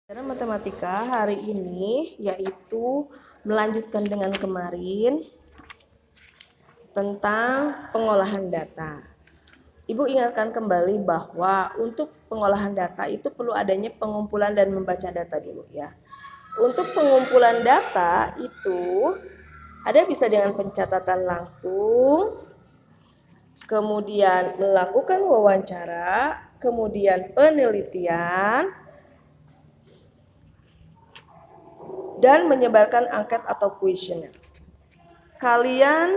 Pelajaran matematika hari ini yaitu melanjutkan dengan kemarin tentang pengolahan data. Ibu ingatkan kembali bahwa untuk pengolahan data itu perlu adanya pengumpulan dan membaca data dulu ya. Untuk pengumpulan data itu ada bisa dengan pencatatan langsung, kemudian melakukan wawancara, kemudian penelitian, dan menyebarkan angket atau kuesioner. Kalian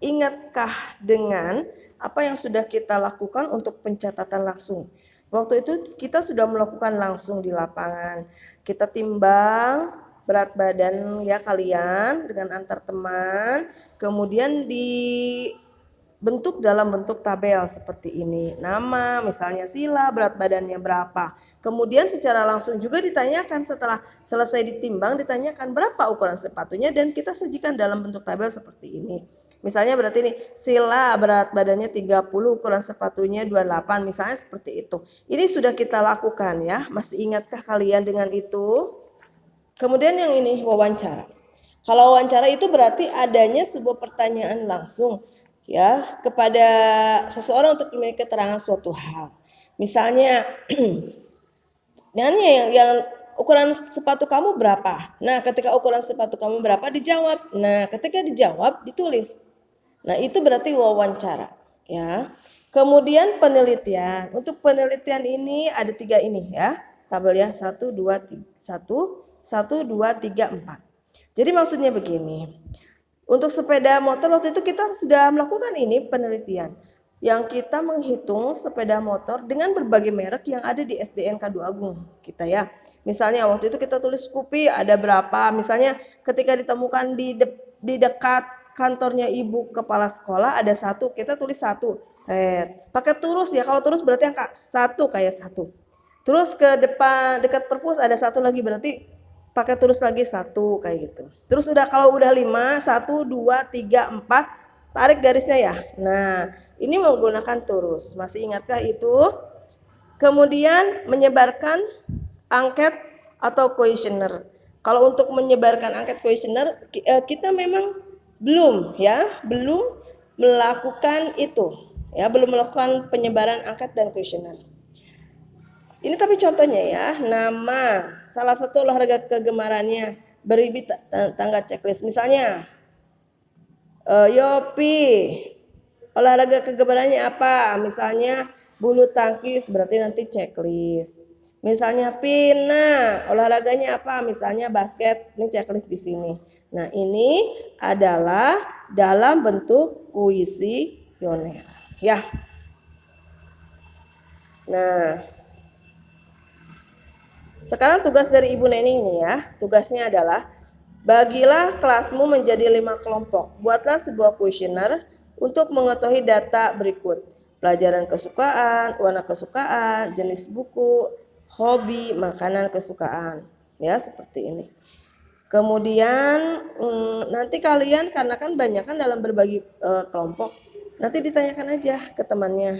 ingatkah dengan apa yang sudah kita lakukan untuk pencatatan langsung? Waktu itu kita sudah melakukan langsung di lapangan. Kita timbang berat badan ya kalian dengan antar teman, kemudian dibentuk dalam bentuk tabel seperti ini. Nama, misalnya Sila, berat badannya berapa. Kemudian secara langsung juga ditanyakan setelah selesai ditimbang, ditanyakan berapa ukuran sepatunya dan kita sajikan dalam bentuk tabel seperti ini. Misalnya berarti ini Sila berat badannya 30, ukuran sepatunya 28, misalnya seperti itu. Ini sudah kita lakukan ya. Masih ingatkah kalian dengan itu? Kemudian yang ini wawancara. Kalau wawancara itu berarti adanya sebuah pertanyaan langsung ya kepada seseorang untuk diminta keterangan suatu hal. Misalnya nanya yang ukuran sepatu kamu berapa? Nah, ketika ukuran sepatu kamu berapa dijawab. Nah, ketika dijawab ditulis. Nah, itu berarti wawancara, ya. Kemudian penelitian. Untuk penelitian ini ada 3 ini ya. Tabel ya, 1 2 3 1 2 3 4. Jadi maksudnya begini. Untuk sepeda motor waktu itu kita sudah melakukan ini penelitian yang kita menghitung sepeda motor dengan berbagai merek yang ada di SDN Kadu Agung kita ya. Misalnya waktu itu kita tulis Scoopy ada berapa, misalnya ketika ditemukan di dekat kantornya ibu kepala sekolah ada 1, kita tulis 1. Pakai turus ya, kalau turus berarti angka 1 kayak 1. Terus ke depan dekat perpus ada 1 lagi berarti pakai turus lagi 1 kayak gitu. Terus udah kalau udah 5, 1 2 3 4 tarik garisnya ya. Nah, ini menggunakan turus. Masih ingatkah itu? Kemudian menyebarkan angket atau kuesioner. Kalau untuk menyebarkan angket kuesioner kita memang belum melakukan itu. Ya, belum melakukan penyebaran angket dan kuesioner. Ini tapi contohnya ya, nama, salah satu olahraga kegemarannya, beri tangga checklist. Misalnya Yopi, olahraga kegemarannya apa? Misalnya bulu tangkis, berarti nanti checklist. Misalnya Pina, olahraganya apa? Misalnya basket, ini checklist di sini. Nah, ini adalah dalam bentuk kuesioner, ya. Nah, sekarang tugas dari Ibu Neni ini ya. Tugasnya adalah bagilah kelasmu menjadi 5 kelompok. Buatlah sebuah kuesioner untuk mengetahui data berikut. Pelajaran kesukaan, warna kesukaan, jenis buku, hobi, makanan kesukaan. Ya, seperti ini. Kemudian nanti kalian karena kan banyak kan dalam berbagi kelompok. Nanti ditanyakan aja ke temannya.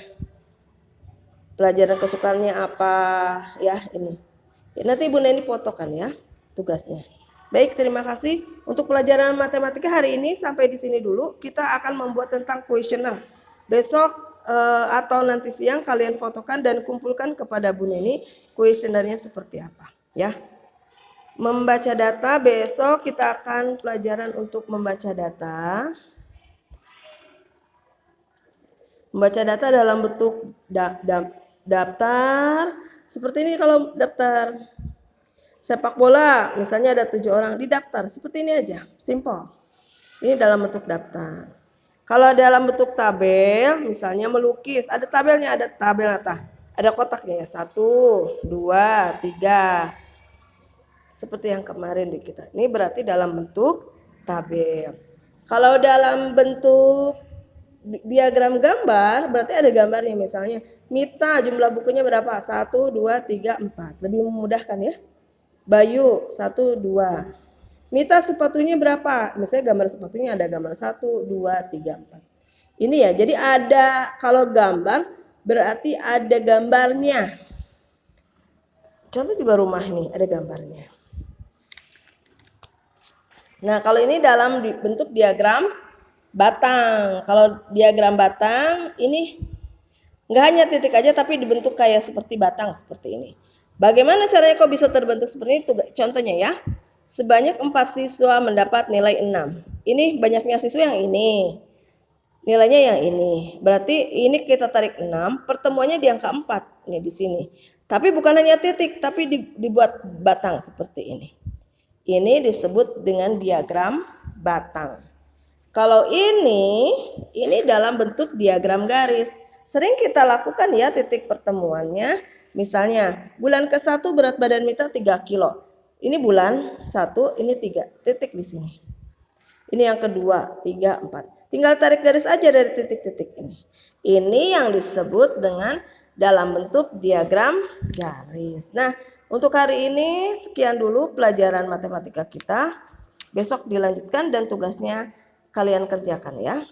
Pelajaran kesukaannya apa? Ya, ini. Ya, nanti Ibu Neni fotokan ya tugasnya. Baik, terima kasih. Untuk pelajaran matematika hari ini sampai di sini dulu. Kita akan membuat tentang kuesioner. Besok atau nanti siang kalian fotokan dan kumpulkan kepada Bu Neni kuesionernya seperti apa, ya. Membaca data, besok kita akan pelajaran untuk membaca data. Membaca data dalam bentuk daftar. Seperti ini kalau daftar sepak bola, misalnya ada 7 orang di daftar, seperti ini aja, simple. Ini dalam bentuk daftar. Kalau dalam bentuk tabel, misalnya melukis, ada tabelnya, ada tabel ada kotaknya ya, 1, 2, 3. Seperti yang kemarin di kita. Ini berarti dalam bentuk tabel. Kalau dalam bentuk diagram gambar, berarti ada gambarnya, misalnya Mita jumlah bukunya berapa? 1, 2, 3, 4. Lebih memudahkan ya. Bayu 1, 2. Mita sepatunya berapa? Misalnya gambar sepatunya ada gambar 1, 2, 3, 4. Ini ya, jadi ada kalau gambar berarti ada gambarnya. Contoh juga rumah nih, ada gambarnya. Nah, kalau ini dalam bentuk diagram batang. Kalau diagram batang ini nggak hanya titik aja tapi dibentuk kayak seperti batang seperti ini. Bagaimana caranya kok bisa terbentuk seperti itu? Contohnya ya. Sebanyak 4 siswa mendapat nilai 6. Ini banyaknya siswa yang ini. Nilainya yang ini. Berarti ini kita tarik 6, pertemuannya di angka 4 nih di sini. Tapi bukan hanya titik, tapi dibuat batang seperti ini. Ini disebut dengan diagram batang. Kalau ini dalam bentuk diagram garis. Sering kita lakukan ya titik pertemuannya. Misalnya bulan ke-1 berat badan Mita 3 kilo. Ini bulan 1, ini 3 titik di sini. Ini yang kedua, 3, 4. Tinggal tarik garis aja dari titik-titik ini. Ini yang disebut dengan dalam bentuk diagram garis. Nah, untuk hari ini sekian dulu pelajaran matematika kita. Besok dilanjutkan dan tugasnya kalian kerjakan ya.